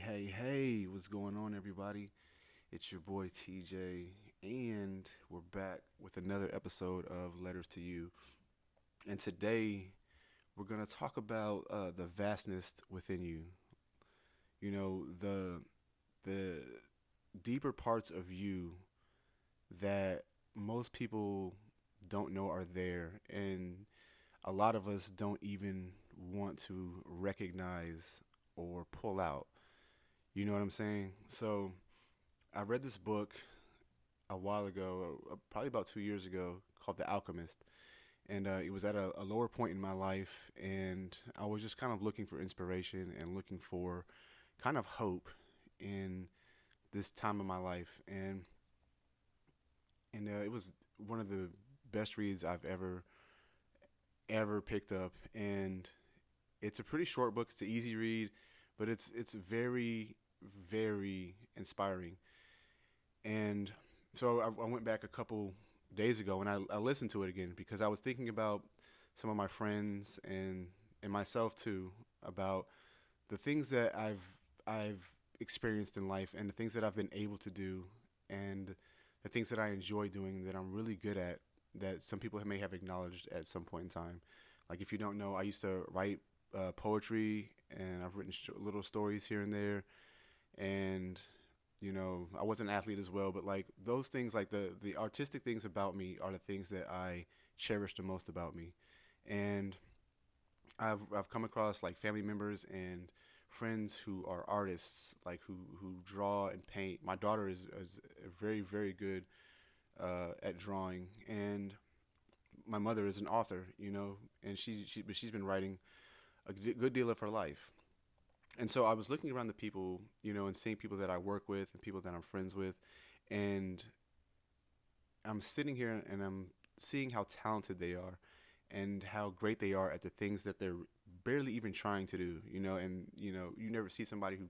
Hey, what's going on, everybody? It's your boy TJ, and we're back with another episode of Letters to You. And today, we're going to talk about the vastness within you. The deeper parts of you that most people don't know are there, and a lot of us don't even want to recognize or pull out. You know what I'm saying? So, I read this book a while ago, probably about 2 years ago, called The Alchemist. And it was at a lower point in my life, and I was just kind of looking for inspiration and looking for kind of hope in this time of my life. And it was one of the best reads I've ever picked up. And it's a pretty short book. It's an easy read, but it's very very inspiring. And so I went back a couple days ago and I listened to it again because I was thinking about some of my friends and myself too about the things that I've experienced in life and the things that I've been able to do and the things that I enjoy doing that I'm really good at that some people may have acknowledged at some point in time. Like if you don't know, I used to write poetry and I've written little stories here and there, and I was an athlete as well, but like those things, like the artistic things about me are the things that I cherish the most about me. And I've come across like family members and friends who are artists, like who draw and paint. My daughter is very very good at drawing, and my mother is an author, and she's been writing a good deal of her life. And so I was looking around the people, and seeing people that I work with and people that I'm friends with, and I'm sitting here and I'm seeing how talented they are and how great they are at the things that they're barely even trying to do, and you never see somebody who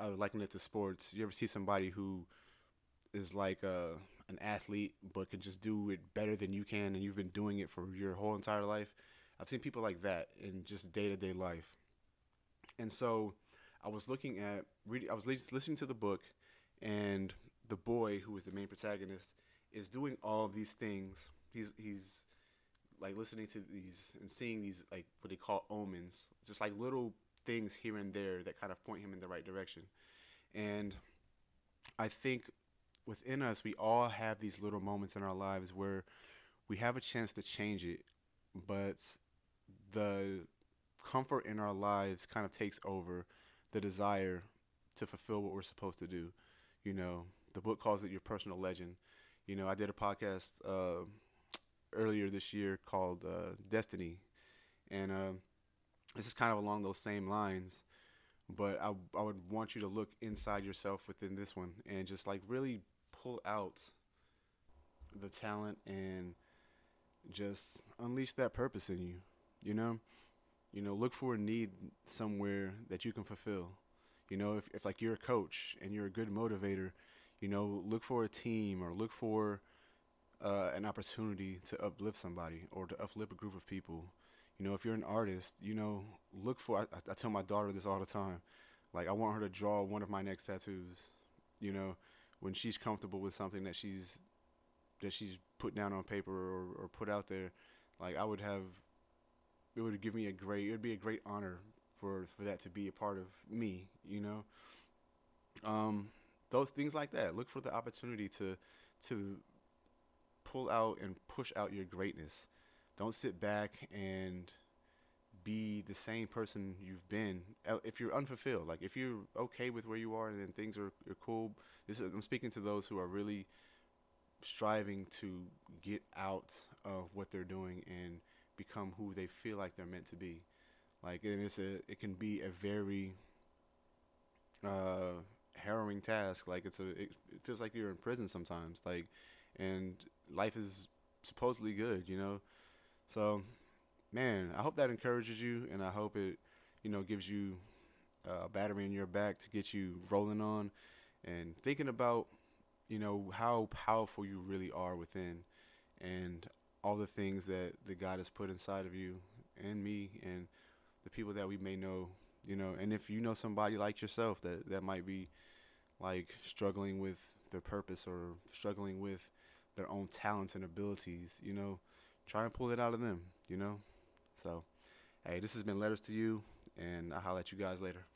I would liken it to sports. You ever see somebody who is like an athlete but can just do it better than you can, and you've been doing it for your whole entire life? I've seen people like that in just day to day life. And so I was looking at reading. I was listening to the book, and the boy who is the main protagonist is doing all these things. He's like listening to these and seeing these, like what they call omens, just like little things here and there that kind of point him in the right direction. And I think within us, we all have these little moments in our lives where we have a chance to change it, but the comfort in our lives kind of takes over the desire to fulfill what we're supposed to do. You know, the book calls it your personal legend. I did a podcast earlier this year called Destiny, and this is kind of along those same lines. But I would want you to look inside yourself within this one and just like really pull out the talent and just unleash that purpose in you. You know, look for a need somewhere that you can fulfill. If like you're a coach and you're a good motivator, look for a team or look for an opportunity to uplift somebody or to uplift a group of people. If you're an artist, look for. I tell my daughter this all the time. Like I want her to draw one of my next tattoos. You know, when she's comfortable with something that she's put down on paper or put out there, like I would have it would give me it would be a great honor for that to be a part of me, those things like that. Look for the opportunity to pull out and push out your greatness. Don't sit back and be the same person you've been. If you're unfulfilled, like if you're okay with where you are and then things are cool. I'm speaking to those who are really striving to get out of what they're doing and become who they feel like they're meant to be. Like, and it can be a very harrowing task. Like it feels like you're in prison sometimes. Like, and life is supposedly good. So, man, I hope that encourages you, and I hope it, gives you a battery in your back to get you rolling on and thinking about, how powerful you really are within, and all the things that God has put inside of you and me and the people that we may know you know. And if you know somebody like yourself that might be like struggling with their purpose or struggling with their own talents and abilities, you know, try and pull it out of them, you know. So, hey, this has been Letters to You, and I'll holler at you guys later.